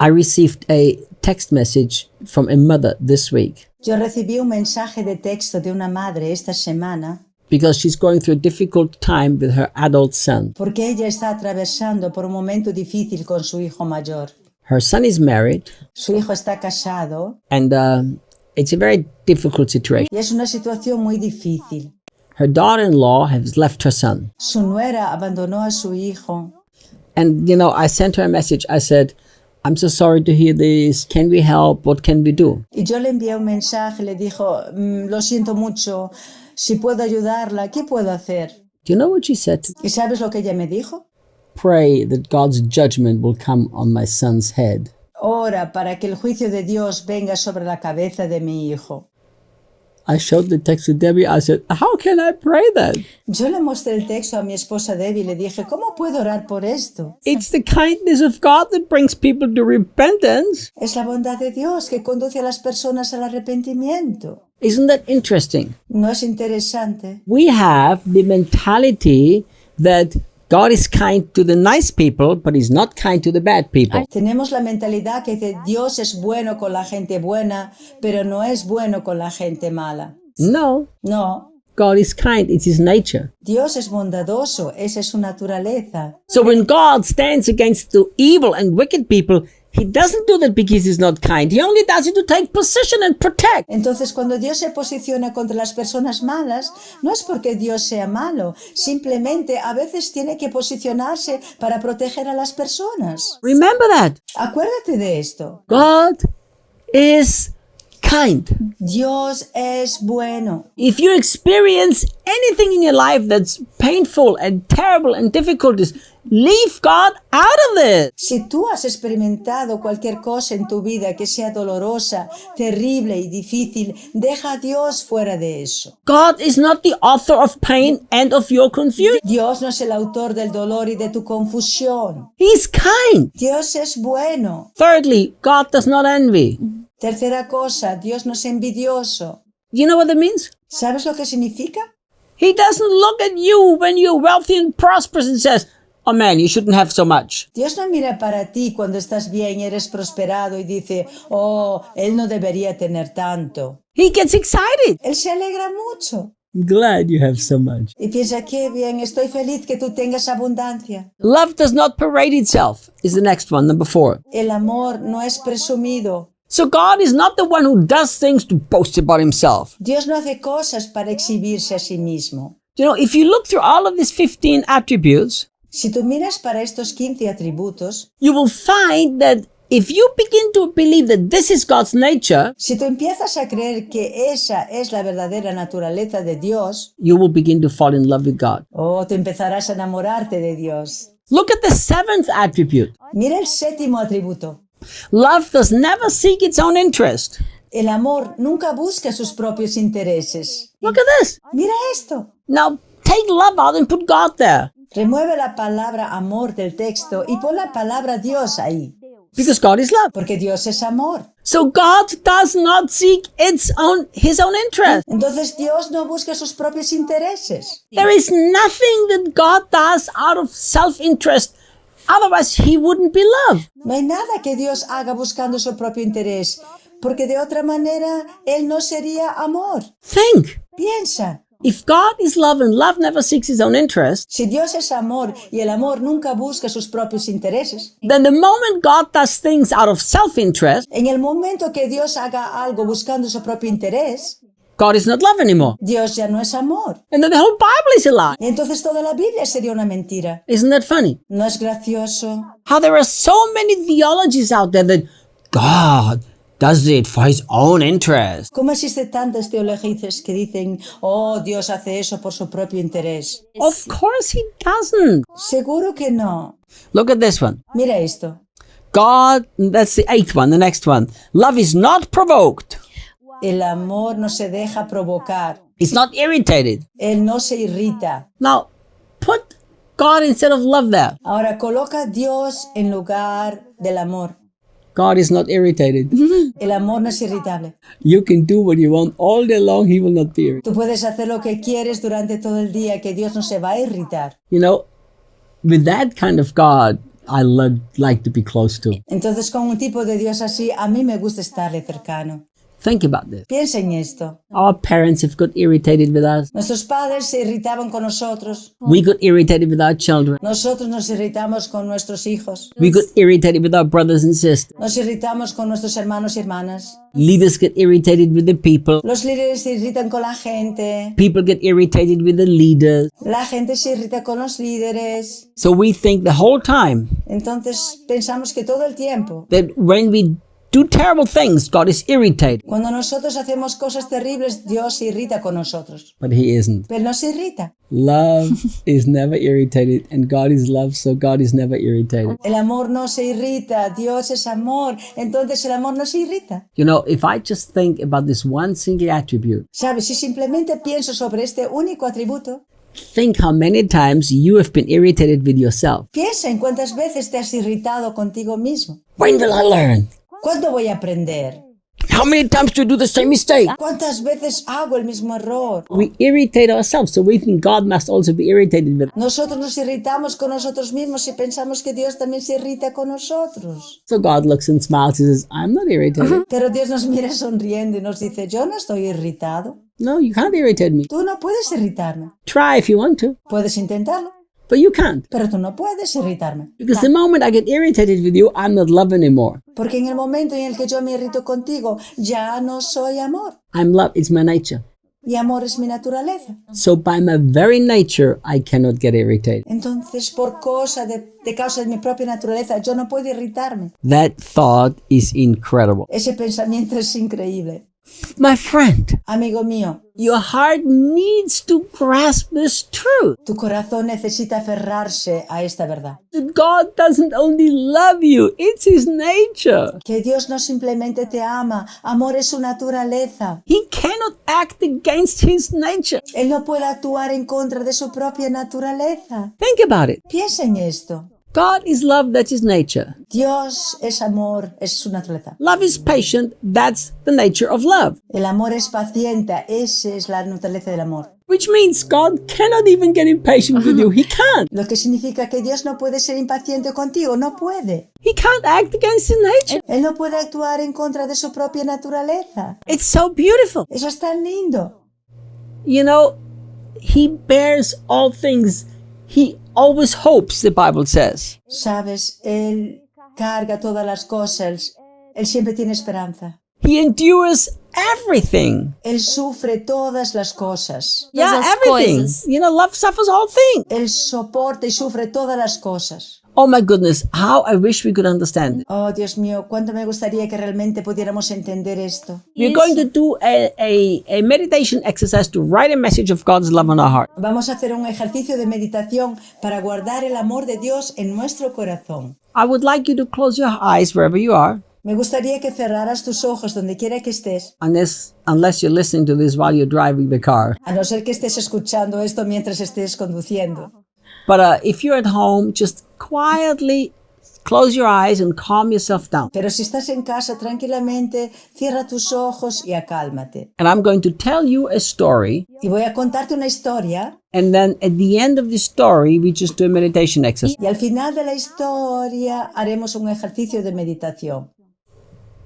I received a text message from a mother this week Yo recibí un mensaje de texto de una madre esta semana because she's going through a difficult time with her adult son. porque ella está atravesando por un momento difícil con su hijo mayor. Her son is married, Su hijo está casado and it's a very difficult situation. y es una situación muy difícil. Her daughter-in-law has left her son. Su nuera abandonó a su hijo. And, I sent her a message. I said, I'm so sorry to hear this. Can we help? What can we do? Y yo le envié un mensaje, le dijo, lo siento mucho, si puedo ayudarla, ¿qué puedo hacer? Do you know what she said to me? ¿Y sabes lo que ella me dijo? Pray that God's judgment will come on my son's head. Ora para que el juicio de Dios venga sobre la cabeza de mi hijo. I showed the text to Debbie. I said, how can I pray that? Yo le mostré el texto a mi esposa Debbie y le dije, ¿cómo puedo orar por esto? It's the kindness of God that brings people to repentance. Es la bondad de Dios que conduce a las personas al arrepentimiento. Isn't that interesting? ¿No es interesante? We have the mentality that God is kind to the nice people, but he's not kind to the bad people. Tenemos la mentalidad que dice Dios es bueno con la gente buena, pero no es bueno con la gente mala. No, No, God is kind. It's his nature. Dios es bondadoso, esa es su naturaleza. So when God stands against the evil and wicked people, he doesn't do that because he's not kind. He only does it to take position and protect. Entonces, cuando Dios se posiciona contra las personas malas, no es porque Dios sea malo, simplemente a veces tiene que posicionarse para proteger a las personas. Remember that. Acuérdate de esto. God is kind. Dios es bueno. If you experience anything in your life that's painful and terrible and difficulties, leave God out of it. Si tú has experimentado cualquier cosa en tu vida que sea dolorosa, terrible y difícil, deja a Dios fuera de eso. God is not the author of pain and of your confusion. Dios no es el autor del dolor y de tu confusión. He's kind. Dios es bueno. Thirdly, God does not envy. Tercera cosa, Dios no es envidioso. You know what that means? ¿Sabes lo que significa? He doesn't look at you when you're wealthy and prosperous and says, oh man, you shouldn't have so much. Dios no mira para ti cuando estás bien y eres prosperado y dice, oh, él no debería tener tanto. He gets excited. Él se alegra mucho. Glad you have so much. Y piensa, qué bien, estoy feliz que tú tengas abundancia. Love does not parade itself is the next one, number 4. El amor no es presumido. So God is not the one who does things to boast about himself. Dios no hace cosas para exhibirse a sí mismo. If you look through all of these 15 attributes, Si tú miras para estos 15 atributos, you will find that if you begin to believe that this is God's nature, si tú empiezas a creer que esa es la verdadera naturaleza de Dios, you will begin to fall in love with God. tú empezarás a enamorarte de Dios. Look at the 7th attribute. Mira el 7º atributo. Love does never seek its own interest. El amor nunca busca sus propios intereses. Look at this. Mira esto. Now, take love out and put God there. Remueve la palabra amor del texto y pon la palabra Dios ahí. Because God is love. Porque Dios es amor. So God does not seek his own interest. Entonces Dios no busca sus propios intereses. There is nothing that God does out of self-interest. Otherwise, he wouldn't be love. No hay nada que Dios haga buscando su propio interés, porque de otra manera Él no sería amor. Think. Piensa. If God is love and love never seeks his own interest, Si Dios es amor y el amor nunca busca sus propios intereses, then the moment God does things out of self-interest, en el momento que Dios haga algo buscando su propio interés, God is not love anymore. Dios ya no es amor. And then the whole Bible is a lie. Y entonces toda la Biblia sería una mentira. Isn't that funny? ¿No es gracioso? How there are so many theologies out there that God does it for his own interest. ¿Cómo existen tantas teologías que dicen, Dios hace eso por su propio interés? Of course he doesn't. Seguro que no. Look at this one. Mira esto. God, that's the 8th one, the next one. Love is not provoked. El amor no se deja provocar. It's not irritated. Él no se irrita. Now, put God instead of love there. Ahora coloca a Dios en lugar del amor. God is not irritated. El amor no es irritable. You can do what you want all day long, he will not be irritated. Tú puedes hacer lo que quieres durante todo el día, que Dios no se va a irritar. With that kind of God, I like to be close to. Entonces, con un tipo de Dios así, a mí me gusta estarle cercano. Think about this. Piensa en esto. Our parents have got irritated with us. Nuestros padres se irritaban con nosotros. We got irritated with our children. Nosotros nos irritamos con nuestros hijos. We got irritated with our brothers and sisters. Nos irritamos con nuestros hermanos y hermanas. Leaders get irritated with the people. Los líderes se irritan con la gente. People get irritated with the leaders. La gente se irrita con los líderes. So we think the whole time Entonces pensamos que todo el tiempo, that when we do terrible things, God is irritated. cuando nosotros hacemos cosas terribles, Dios se irrita con nosotros. But He isn't. Pero no se irrita. Love is never irritated, and God is love, so God is never irritated. El amor no se irrita. Dios es amor. Entonces el amor no se irrita. You know, if I just think about this one single attribute, ¿Sabes? Si simplemente pienso sobre este único atributo, think how many times you have been irritated with yourself. piensa en cuántas veces te has irritado contigo mismo. When will I learn? ¿Cuándo voy a aprender? How many times do you do the same mistake? ¿Cuántas veces hago el mismo error? We irritate ourselves, so we think God must also be irritated with us. Nosotros nos irritamos con nosotros mismos y pensamos que Dios también se irrita con nosotros. So God looks and smiles and says, I'm not irritated. Pero Dios nos mira sonriendo y nos dice, yo no estoy irritado. No, you can't irritate me. Tú no puedes irritarme. Try if you want to, Puedes intentarlo, but you can't. pero tú no puedes irritarme. Because the moment I get irritated with you, I'm not love anymore. Porque en el momento en el que yo me irrito contigo, ya no soy amor. I'm love, it's my nature. Y amor es mi naturaleza. So by my very nature, I cannot get irritated. Entonces, por causa de mi propia naturaleza, yo no puedo irritarme. That thought is incredible. Ese pensamiento es increíble. My friend, Amigo mío, your heart needs to grasp this truth. tu corazón necesita aferrarse a esta verdad. That God doesn't only love you, it's His nature. Que Dios no simplemente te ama, amor es su naturaleza. He cannot act against His nature. Él no puede actuar en contra de su propia naturaleza. Think about it. Piensa en esto. God is love, that's His nature. Dios es amor, es su naturaleza. Love is patient, that's the nature of love. El amor es paciente, esa es la naturaleza del amor. Which means God cannot even get impatient with you. He can't. Lo que significa que Dios no puede ser impaciente contigo, no puede. He can't act against His nature. Él no puede actuar en contra de su propia naturaleza. It's so beautiful. Eso es tan lindo. You know, He bears all things. He always hopes, the Bible says. Sabes, Él carga todas las cosas. Él siempre tiene esperanza. He endures everything. Él sufre todas las cosas. Yeah, Las everything. coisas. You know, love suffers all things. Él soporta y sufre todas las cosas. Oh my goodness, how I wish we could understand it. Oh, Dios mío, cuánto me gustaría que realmente pudiéramos entender esto. We're going to do a meditation exercise to write a message of God's love on our heart. Vamos a hacer un ejercicio de meditación para guardar el amor de Dios en nuestro corazón. I would like you to close your eyes wherever you are, Me gustaría que cerraras tus ojos donde quiera que estés, unless you're listening to this while you're driving the car. a no ser que estés escuchando esto mientras estés conduciendo. But if you're at home, just quietly close your eyes and calm yourself down. Pero si estás en casa, tranquilamente, cierra tus ojos y acálmate. And I'm going to tell you a story, Y voy a contarte una historia, and then at the end of the story, we just do a meditation exercise. y al final de la historia haremos un ejercicio de meditación.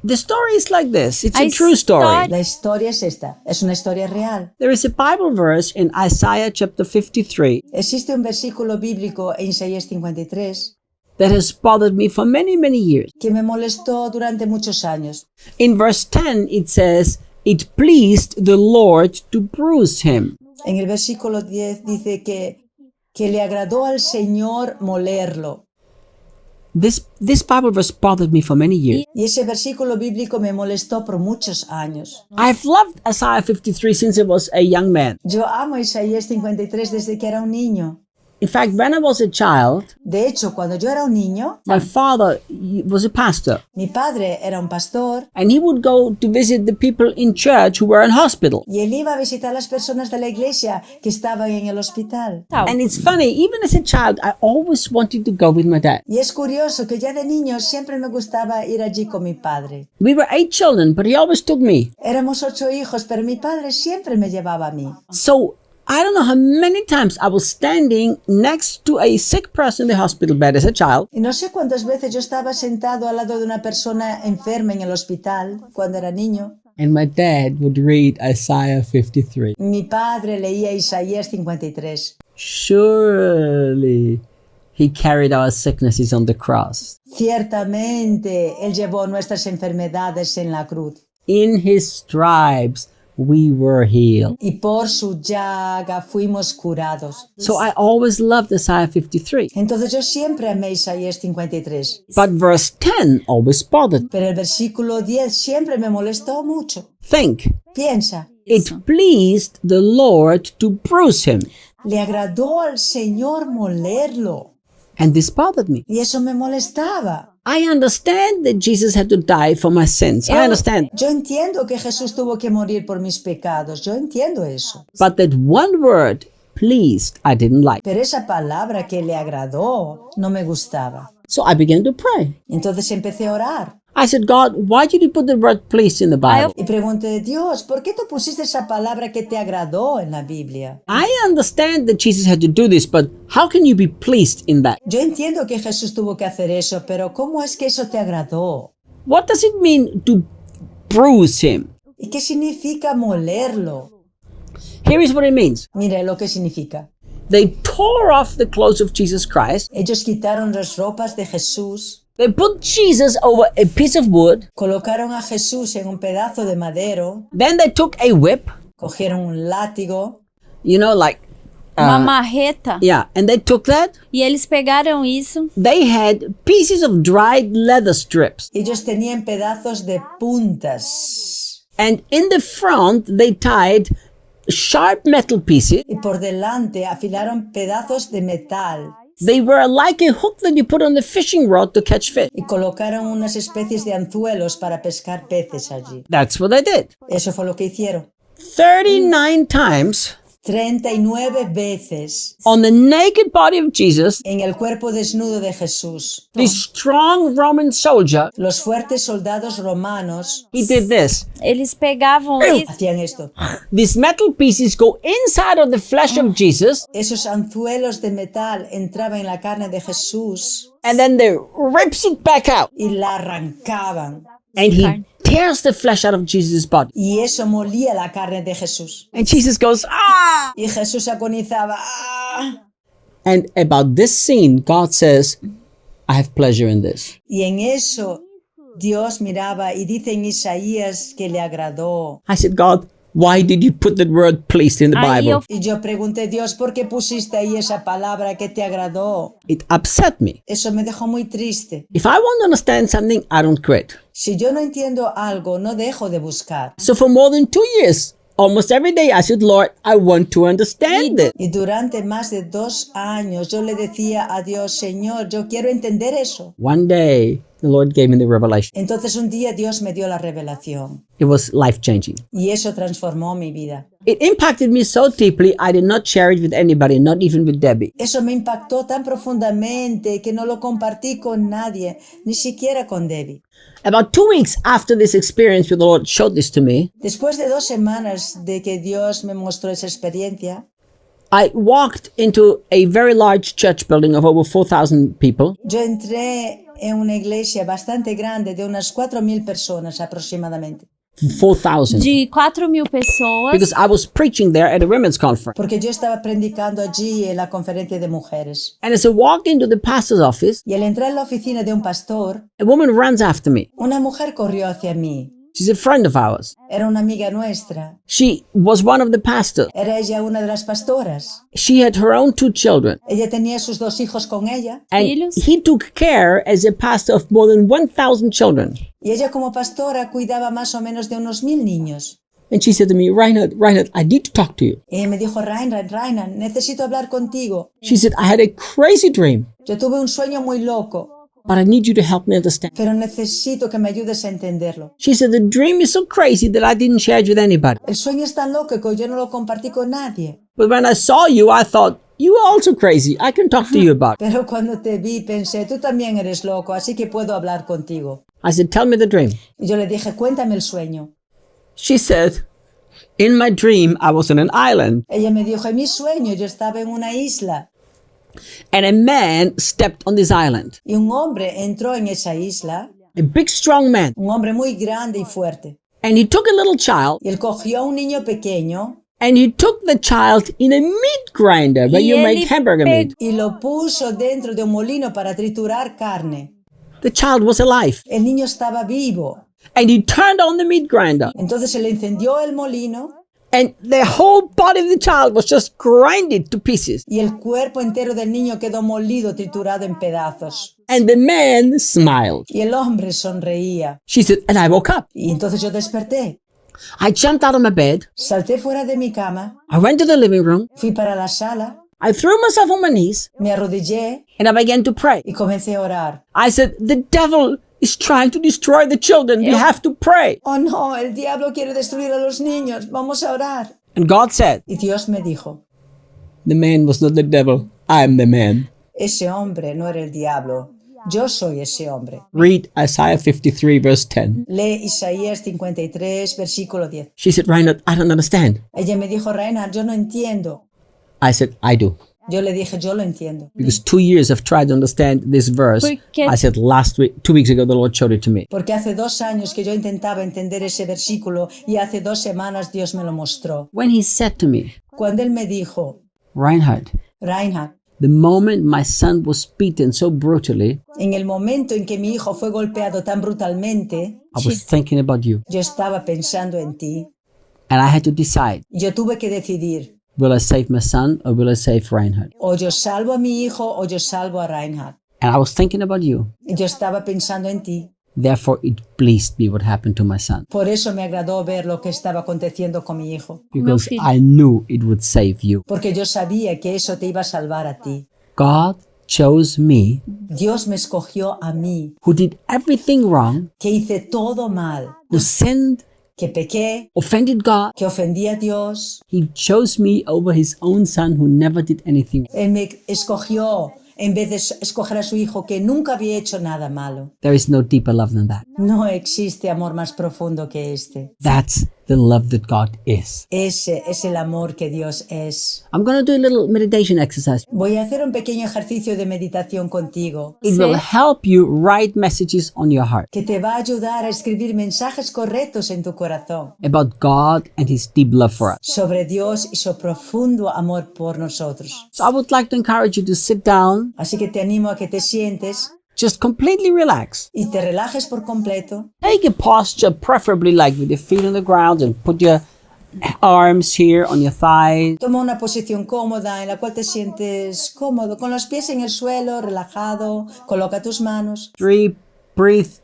The story is like this. It's a I true story. start- La historia es esta, es una historia real. There is a Bible verse in Isaiah chapter 53 Existe un versículo bíblico en Isaías 53 that has bothered me for many, many years. que me molestó durante muchos años. In verse 10, it says, "It pleased the Lord to bruise him." En el versículo 10 dice que le agradó al Señor molerlo. This Bible verse bothered me for many years. Y ese versículo bíblico me molestó por muchos años. I've loved Isaiah 53 since I was a young man. Yo amo Isaías 53 desde que era un niño. In fact, when I was a child, De hecho, cuando yo era un niño, my father was a pastor, mi padre era un pastor and he would go to visit the people in church who were in hospital. y él iba a visitar a las personas de la iglesia que estaban en el hospital. And it's funny, even as a child, I always wanted to go with my dad. Y es curioso que ya de niño siempre me gustaba ir allí con mi padre. We were 8 children, but he always took me. Éramos 8 hijos, pero mi padre siempre me llevaba a mí. So I don't know how many times I was standing next to a sick person in the hospital bed as a child. Y no sé cuántas veces yo estaba sentado al lado de una persona enferma en el hospital cuando era niño. And my dad would read Isaiah 53. Mi padre leía Isaías 53. Surely he carried our sicknesses on the cross. Ciertamente, Él llevó nuestras enfermedades en la cruz. In his stripes we were healed. Y por su llaga fuimos curados. So I always loved Isaiah 53. Entonces yo siempre amé Isaías 53. But verse 10 always bothered. Pero el versículo 10 siempre me molestó mucho. Think. Piensa, It pleased the Lord to bruise him. le agradó al Señor molerlo. And this bothered me. Y eso me molestaba. I understand that Jesus had to die for my sins. I understand. Yo entiendo que Jesús tuvo que morir por mis pecados. Yo entiendo eso. But that one word, pleased, I didn't like. Pero esa palabra que le agradó no me gustaba. So I began to pray. Entonces empecé a orar. I said, God, why did you put the word pleased in the Bible? Y pregunté, Dios, ¿por qué tú pusiste esa palabra que te agradó en la Biblia? I understand that Jesus had to do this, but how can you be pleased in that? Yo entiendo que Jesús tuvo que hacer eso, pero ¿cómo es que eso te agradó? What does it mean to bruise him? ¿Y qué significa molerlo? Here is what it means. Mire lo que significa. They tore off the clothes of Jesus Christ. Ellos quitaron las ropas de Jesús, They put Jesus over a piece of wood. colocaron a Jesús en un pedazo de madero, Then they took a whip, cogieron un látigo, you know, like, Uma marreta. yeah, and they took that. E eles pegaram isso They had pieces of dried leather strips. ellos tenían pedazos de puntas. And in the front, they tied sharp metal pieces. Y por delante afilaron pedazos de metal They were like a hook that you put on the fishing rod to catch fish. y colocaron unas especies de anzuelos para pescar peces allí. That's what they did. Eso fue lo que hicieron. 39 times 39 veces on the naked body of Jesus, en el cuerpo desnudo de Jesús. the strong Roman soldier, Los fuertes soldados romanos he did this. eles pegavam isso. hacían esto. These metal pieces go inside of the flesh of Jesus, Esos anzuelos de metal entraban en la carne de Jesús and then they rips it back out. y la arrancaban. And he tears the flesh out of Jesus' body. Y eso molía la carne de Jesús. And Jesus goes, ah! Y Jesús agonizaba. ¡Ah! And about this scene, God says, I have pleasure in this. Y en eso Dios miraba y dice en Isaías que le agradó. I said, God, why did you put that word pleased in the Aí Bible? eu Y yo pregunté, Dios, ¿por qué pusiste ahí esa palabra que te agradó? It upset me. Eso me dejó muy triste. If I want to understand something, I don't quit. Si yo no entiendo algo, no dejo de buscar. So for more than 2 years, almost every day I said, Lord, I want to understand it. Y durante más de 2 años yo le decía a Dios, Señor, yo quiero entender eso. One day, the Lord gave me the revelation. Entonces un día Dios me dio la revelación It was life-changing. y eso transformó mi vida. It impacted me so deeply, I did not share it with anybody, not even with Debbie. Eso me impactó tan profundamente que no lo compartí con nadie, ni siquiera con Debbie. About 2 weeks after this experience where the Lord showed this to me, Después de 2 semanas de que Dios me mostró esa experiencia, I walked into a very large church building of over 4,000 people. yo entré en una iglesia bastante grande de unas 4,000 personas aproximadamente. 4,000. de 4.000 pessoas. Because I was preaching there at a women's conference. Porque yo estaba predicando allí en la conferencia de mujeres. And as I walked into the pastor's office, Y al entrar en la oficina de un pastor, a woman runs after me. una mujer corrió hacia mí. She's a friend of ours. Era una amiga nuestra. She was one of the pastors. Era ella una de las pastoras. She had her own 2 children. Ella tenía sus 2 hijos con ella. And Filhos. he took care as a pastor of more than 1,000 children. Y ella como pastora cuidaba más o menos de unos 1,000 niños. And she said to me, Reinhard, I need to talk to you. Y ella me dijo, Reinhard, necesito hablar contigo. She said, I had a crazy dream, Yo tuve un sueño muy loco, but I need you to help me understand. pero necesito que me ayudes a entenderlo. She said, the dream is so crazy that I didn't share it with anybody. El sueño es tan loco que yo no lo compartí con nadie. But when I saw you, I thought, you are also crazy. I can talk to you about it. Pero cuando te vi pensé, tú también eres loco, así que puedo hablar contigo. I said, tell me the dream. Y yo le dije, cuéntame el sueño. She said, In my dream, I was on an island, Ella me dijo, en mi sueño yo estaba en una isla and a man stepped on this island. y un hombre entró en esa isla, A big, strong man. un hombre muy grande y fuerte. And he took a little child, Y él cogió a un niño pequeño and he took the child in a meat grinder where Y you él make hamburger meat. y lo puso dentro de un molino para triturar carne. The child was alive. El niño estaba vivo. And he turned on the meat grinder, Entonces se le encendió el molino and the whole body of the child was just grinded to pieces. y el cuerpo entero del niño quedó molido, triturado en pedazos. And the man smiled. Y el hombre sonreía. She said, and I woke up. Y entonces yo desperté. I jumped out of my bed. Salté fuera de mi cama, I went to the living room. fui para la sala, I threw myself on my knees, me arrodillé and I began to pray. y comencé a orar. I said, the devil is trying to destroy the children. We have to pray. Oh no, el diablo quiere destruir a los niños, vamos a orar. And God said, Y Dios me dijo, the man was not the devil. I am the man. ese hombre no era el diablo, yo soy ese hombre. Read Isaiah 53 verse 10. Lee Isaías 53, versículo 10. She said, Reinhard, I don't understand. Ella me dijo, Reinhard, yo no entiendo. I said, I do. Yo le dije, yo lo entiendo. Because 2 years I've tried to understand this verse. Porque- I said 2 weeks ago, the Lord showed it to me. Porque hace 2 años que yo intentaba entender ese versículo y hace 2 semanas Dios me lo mostró. When he said to me, Cuando él me dijo, Reinhard, Reinhard, the moment my son was beaten so brutally, en el momento en que mi hijo fue golpeado tan brutalmente, I was thinking about you. yo estaba pensando en ti. And I had to decide, Yo tuve que decidir, will I save my son or will I save Reinhard? o yo salvo a mi hijo o yo salvo a Reinhard. And I was thinking about you. Yo estaba pensando en ti. Therefore, it pleased me what happened to my son. Por eso me agradó ver lo que estaba aconteciendo con mi hijo. Because filho. I knew it would save you. Porque yo sabía que eso te iba a salvar a ti. God chose me, Dios me escogió a mí, who did everything wrong, que hice todo mal, who sinned, que pequé, offended God. que ofendí a Dios. He chose me over his own son who never did anything. Él me escogió en vez de escoger a su hijo que nunca había hecho nada malo. There is no deeper love than that. No existe amor más profundo que este. That's the love that God is. Ese es el amor que Dios es. I'm going to do a little meditation exercise. Voy a hacer un pequeño ejercicio de meditación contigo It Sí. will help you write messages on your heart que te va a ayudar a escribir mensajes correctos en tu corazón about God and his deep love for us. sobre Dios y su profundo amor por nosotros. So I would like to encourage you to sit down, Así que te animo a que te sientes just completely relax. y te relajes por completo. Take a posture, preferably like with your feet on the ground, and put your arms here on your thighs. Toma una posición cómoda en la cual te sientes cómodo, con los pies en el suelo, relajado. Coloca tus manos, Breathe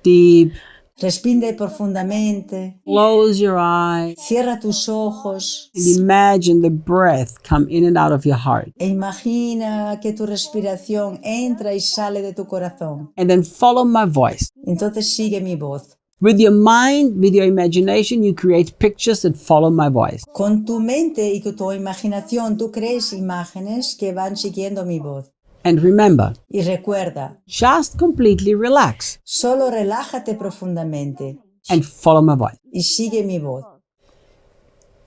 deep. respire profundamente, Close your eyes cierra tus ojos and imagine the breath come in and out of your heart. e imagina que tu respiración entra y sale de tu corazón. And then follow my voice. Entonces sigue mi voz. With your mind, with your imagination, you create pictures that follow my voice. Con tu mente y con tu imaginación tú crees imágenes que van siguiendo mi voz. And remember, Y recuerda, just completely relax solo relájate profundamente and follow my voice. y sigue mi voz.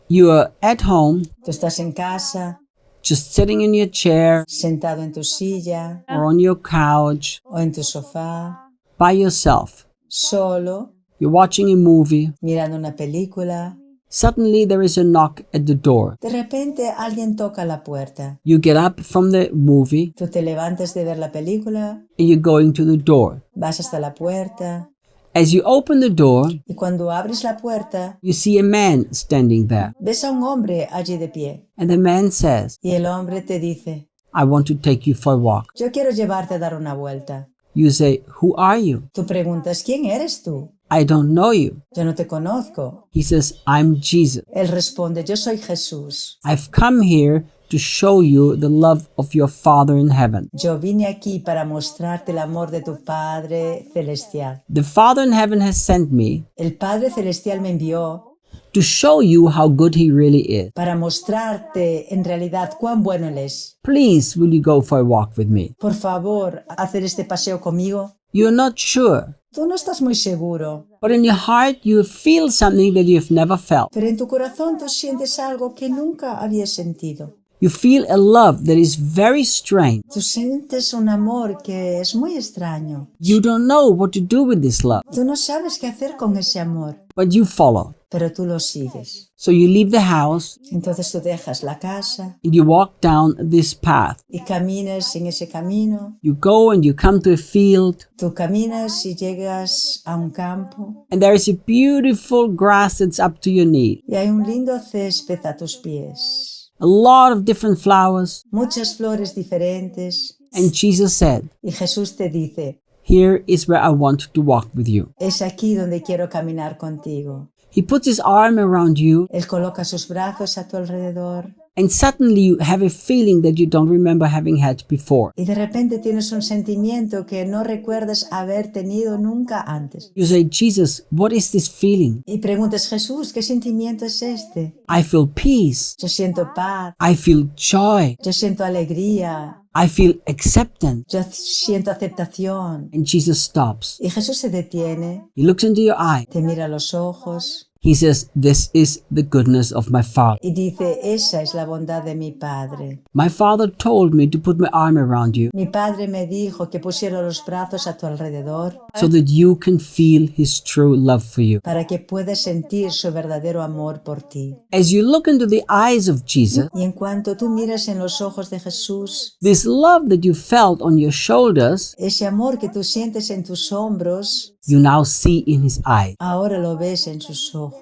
You are at home, Tú estás en casa, just sitting in your chair sentado en tu silla or on your couch o en tu sofá, by yourself. solo, You're watching a movie. mirando una película. Suddenly there is a knock at the door. De repente alguien toca la puerta. You get up from the movie Tú te levantas de ver la película, and you're going to the door. vas hasta la puerta As you open the door, y cuando abres la puerta, you see a man standing there. ves a un hombre allí de pie And the man says, y el hombre te dice, I want to take you for a walk. yo quiero llevarte a dar una vuelta. You say, who are you? Tú preguntas, ¿quién eres tú? I don't know you. Yo no te conozco. He says, I'm Jesus. Él responde, yo soy Jesús. I've come here to show you the love of your Father in heaven. Yo vine aquí para mostrarte el amor de tu Padre Celestial. The Father in heaven has sent me El Padre Celestial me envió to show you how good he really is. para mostrarte en realidad cuán bueno Él es. Please, will you go for a walk with me? Por favor, hacer este paseo conmigo. You're not sure. Tú no estás muy seguro, But in your heart, you feel something that you've never felt. pero en tu corazón tú sientes algo que nunca habías sentido. You feel a love that is very strange. Tú sientes un amor que es muy extraño. You don't know what to do with this love, Tú no sabes qué hacer con ese amor, but you follow. pero tú lo sigues. So you leave the house Entonces tú dejas la casa and you walk down this path. y caminas en ese camino. You go and you come to a field, Tú caminas y llegas a un campo and there is a beautiful grass that's up to your knee. y hay un lindo césped a tus pies. A lot of different flowers. Muchas flores diferentes. And Jesus said, Y Jesús te dice, here is where I want to walk with you. es aquí donde quiero caminar contigo. He puts his arm around you, Él coloca sus brazos a tu alrededor and suddenly you have a feeling that you don't remember having had before. y de repente tienes un sentimiento que no recuerdas haber tenido nunca antes. You say, Jesus, what is this feeling? Y preguntas, Jesús, ¿qué sentimiento es este? I feel peace. Yo siento paz, I feel joy. yo siento alegría, I feel acceptance. yo siento aceptación. And Jesus stops. Y Jesús se detiene, He looks into your eye. te mira a los ojos He says, this is the goodness of my Father. y dice, esa es la bondad de mi Padre. My Father told me to put my arm around you Mi Padre me dijo que pusiera los brazos a tu alrededor so that you can feel His true love for you. para que puedas sentir su verdadero amor por ti. As you look into the eyes of Jesus, Y en cuanto tú miras en los ojos de Jesús, this love that you felt on your shoulders, ese amor que tú sientes en tus hombros, you now see in His eyes. ahora lo ves en sus ojos.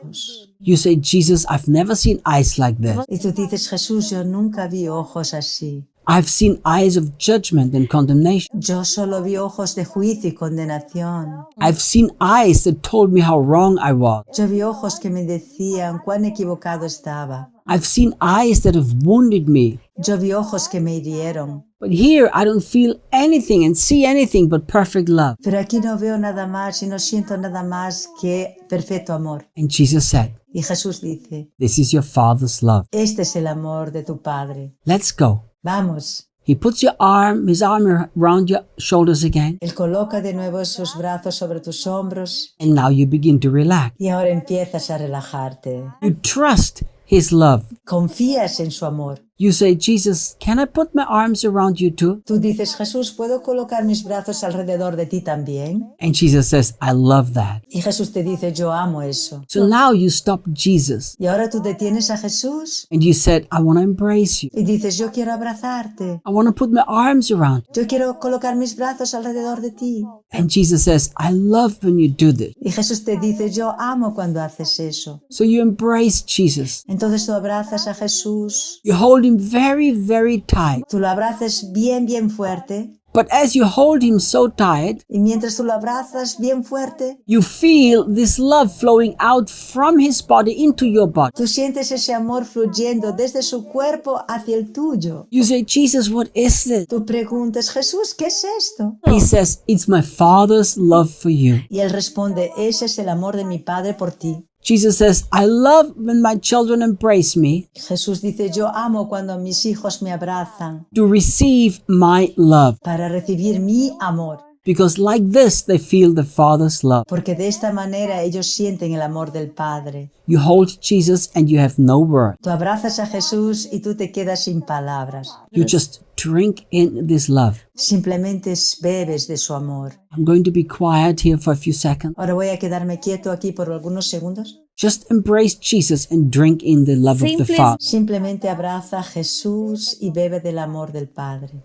You say, Jesus, I've never seen eyes like this. Y tú dices, Jesús, yo nunca vi ojos así. I've seen eyes of judgment and condemnation. Yo solo vi ojos de juicio y condenación. I've seen eyes that told me how wrong I was. Yo vi ojos que me decían cuán equivocado estaba. I've seen eyes that have wounded me. Yo vi ojos que me hirieron. But here I don't feel anything and see anything but perfect love. Pero aquí no veo nada más y no siento nada más que perfecto amor. And Jesus said, Y Jesús dice, this is your Father's love. este es el amor de tu Padre. Let's go. Vamos. He puts his arm around your shoulders again. Él coloca de nuevo sus brazos sobre tus hombros And now you begin to relax. y ahora empiezas a relajarte. You trust His love. Confías en su amor. You say, Jesus, can I put my arms around you too? Tú dices, Jesús, ¿puedo colocar mis brazos alrededor de ti también? And Jesus says, I love that. Y Jesús te dice, yo amo eso. So now you stop Jesus Y ahora tú detienes a Jesús and you said, I want to embrace you. y dices, yo quiero abrazarte. I want to put my arms around you. Yo quiero colocar mis brazos alrededor de ti. And Jesus says, I love when you do this. Y Jesús te dice, yo amo cuando haces eso. So you embrace Jesus. Entonces tú abrazas a Jesús. You hold Him very, very tight. Tú lo abrazas bien, bien fuerte. But as you hold Him so tight, Y mientras tú lo abrazas bien fuerte, you feel this love flowing out from His body into your body. tú sientes ese amor fluyendo desde su cuerpo hacia el tuyo. You say, Jesus, what is this? Tú preguntas, Jesús, ¿qué es esto? He says, it's my Father's love for you. Y él responde, ese es el amor de mi Padre por ti. Jesus says, I love when my children embrace me Jesús dice, yo amo cuando mis hijos me abrazan to receive my love. para recibir mi amor. Because like this, they feel the Father's love. Porque de esta manera ellos sienten el amor del Padre. You hold Jesus and you have no word. Tú abrazas a Jesús y tú te quedas sin palabras. You just drink in this love. Simplemente bebes de su amor. I'm going to be quiet here for a few seconds. Ahora voy a quedarme quieto aquí por algunos segundos. Just embrace Jesus and drink in the love of the Simples- Father. Simplemente abraza a Jesús y bebe del amor del Padre.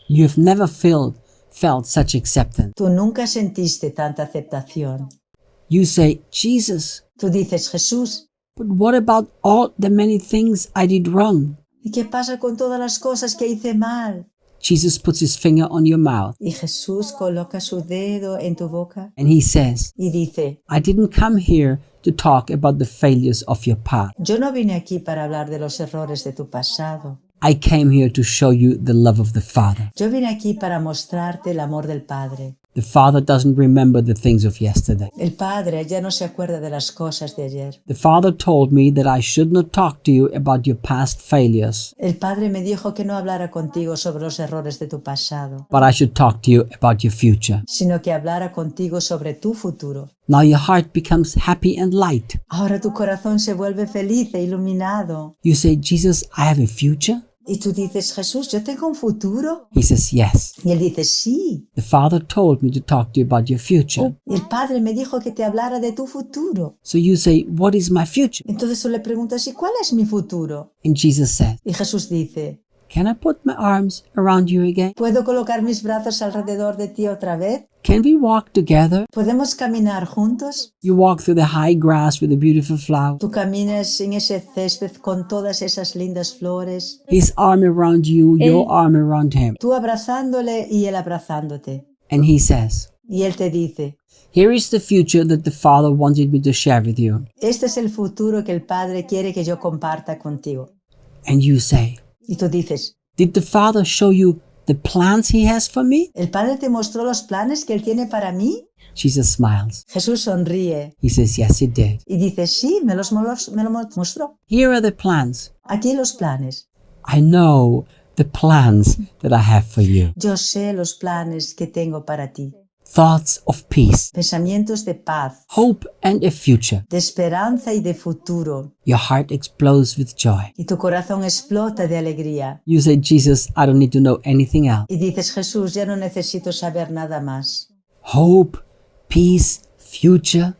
You have never felt such acceptance. Tú nunca sentiste tanta aceptación. You say, Jesus, Tú dices, Jesús, but what about all the many things I did wrong? ¿y qué pasa con todas las cosas que hice mal? Jesus puts his finger on your mouth Y Jesús coloca su dedo en tu boca and he says, y dice, I didn't come here to talk about the failures of your past. yo no vine aquí para hablar de los errores de tu pasado. I came here to show you the love of the Father. Yo vine aquí para mostrarte el amor del Padre. The Father doesn't remember the things of yesterday. El Padre ya no se acuerda de las cosas de ayer. The Father told me that I should not talk to you about your past failures, El Padre me dijo que no hablara contigo sobre los errores de tu pasado, but I should talk to you about your future. sino que hablara contigo sobre tu futuro. Now your heart becomes happy and light. Ahora tu corazón se vuelve feliz e iluminado. You say, Jesus, I have a future? Y tú dices, Jesús, ¿yo tengo un futuro? He says, yes. Y él dice, sí. The Father told me to talk to you about your future. Y el Padre me dijo que te hablara de tu futuro. So you say, what is my future? Entonces tú le preguntas, ¿y cuál es mi futuro? And Jesus said, Y Jesús dice, can I put my arms around you again? ¿puedo colocar mis brazos alrededor de ti otra vez? Can we walk together? ¿Podemos caminar juntos? You walk through the high grass with a beautiful flower. Tú caminas en ese césped con todas esas lindas flores, His arm around you, your arm around him. tú abrazándole y él abrazándote. And he says, Y él te dice, here is the future that the Father wanted me to share with you. este es el futuro que el Padre quiere que yo comparta contigo. And you say, Y tú dices, did the Father show you the plans he has for me? ¿el Padre te mostró los planes que él tiene para mí? Jesus smiles. Jesús sonríe He says, yes, he did. y dice, sí, me lo mostró. Here are the plans. Aquí los planes. I know the plans that I have for you. Yo sé los planes que tengo para ti. Thoughts of peace, Pensamientos de paz, hope, and a future. de esperanza y de futuro. Your heart explodes with joy. Y tu corazón explota de alegría. You say, Jesus, I don't need to know anything else. Y dices, Jesús, ya no necesito saber nada más. Hope, peace, future.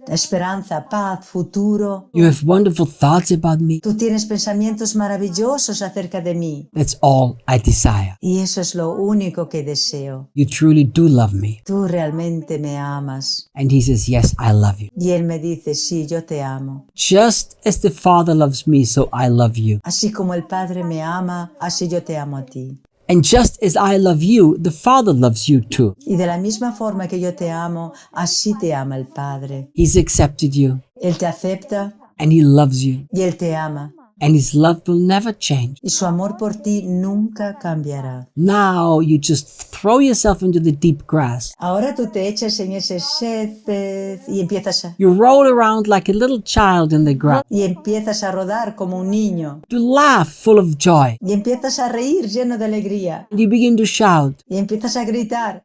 Esperanza, paz, futuro. You have wonderful thoughts about me. Tú tienes pensamientos maravillosos acerca de mí. That's all I desire. Y eso es lo único que deseo. You truly do love me. Tú realmente me amas. And he says, yes, I love you. Y él me dice, sí, yo te amo. Just as the Father loves me, so I love you. Así como el Padre me ama, así yo te amo a ti. And just as I love you, the Father loves you too. Y de la misma forma que yo te amo, así te ama el Padre. He's accepted you, Él te acepta and he loves you, y Él te ama. and his love will never change. Y su amor por ti nunca cambiará. Now you just throw yourself into the deep grass. Ahora tú te echas en ese césped y You roll around like a little child in the grass. empiezas a rodar como un niño. You laugh full of joy. Y empiezas a reír lleno de alegría. And you begin to shout, Y empiezas a gritar,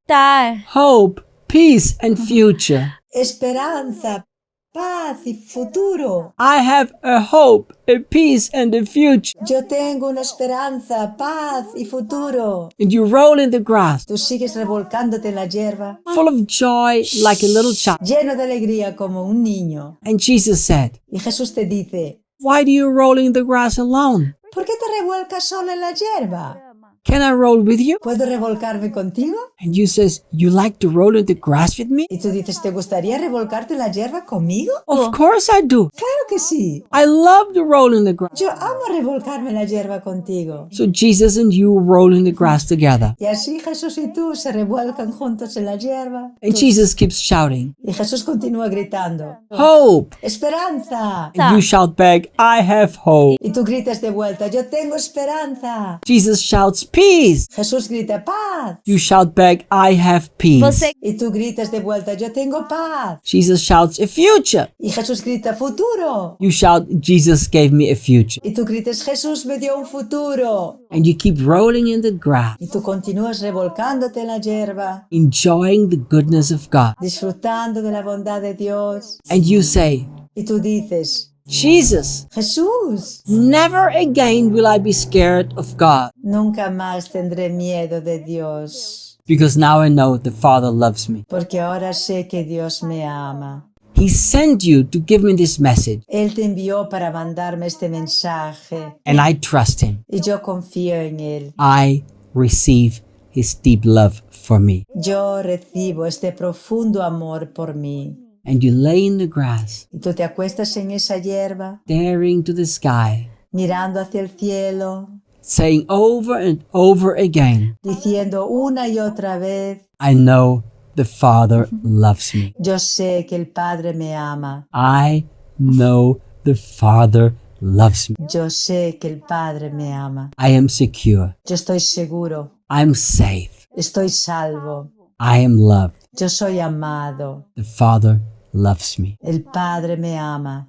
hope, peace, and future. esperanza, paz y futuro. I have a hope, a peace, and a future. Yo tengo una esperanza, paz y futuro. And you roll in the grass, Tú sigues revolcándote en la hierba, full of joy like a little child. lleno de alegría como un niño. And Jesus said, Y Jesús te dice, why do you roll in the grass alone? ¿por qué te revuelcas solo en la hierba? Can I roll with you? ¿Puedo revolcarme contigo? And you says, you like to roll in the grass with me? Y tú dices, ¿te gustaría revolcarte en la hierba conmigo? Of course I do. Claro que sí. I love to roll in the grass. Yo amo revolcarme en la hierba contigo. So Jesus and you roll in the grass together. Y así Jesús y tú se revuelcan juntos en la hierba. And Jesus keeps shouting, Y Jesús continúa gritando, hope. ¡esperanza! And you shout back, I have hope. Y tú gritas de vuelta, yo tengo esperanza. Jesus shouts, peace. Jesús grita, paz. You shout back, I have peace. Y tú gritas de vuelta, yo tengo paz. Jesus shouts, a future. Y Jesús grita, futuro. You shout, Jesus gave me a future. Y tú gritas, Jesús me dio un futuro. And you keep rolling in the grass, Y tú continúas revolcándote en la hierba, enjoying the goodness of God. disfrutando de la bondad de Dios. And you say, Y tú dices, Jesus, Jesús, never again will I be scared of God, nunca más tendré miedo de Dios, because now I know the Father loves me. porque ahora sé que Dios me ama. He sent you to give me this message, Él te envió para mandarme este mensaje and I trust Him. y yo confío en Él. I receive His deep love for me. Yo recibo este profundo amor por mí. And you lay in the grass, Y tú te acuestas en esa hierba, staring to the sky, mirando hacia el cielo, saying over and over again, diciendo una y otra vez, I know the Father loves me. yo sé que el Padre me ama. I know the Father loves me. Yo sé que el Padre me ama. I am secure. Yo estoy seguro. I'm safe. Estoy salvo. I am loved. Yo soy amado. The Father loves me. El Padre me ama.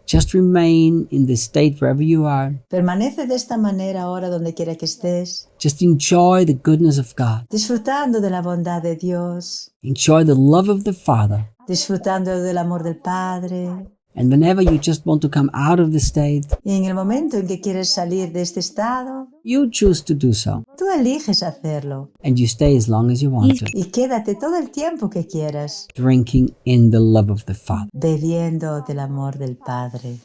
Just remain in the state wherever you are. Permanece de esta manera ahora donde quiera que estés, Just enjoy the goodness of God. disfrutando de la bondad de Dios, Enjoy the love of the Father. disfrutando del amor del Padre. And whenever you just want to come out of the state, Y en el momento en que quieres salir de este estado, you choose to do so. tú eliges hacerlo. And you stay as long as you want to, Y quédate todo el tiempo que quieras, drinking in the love of the Father. bebiendo del amor del Padre.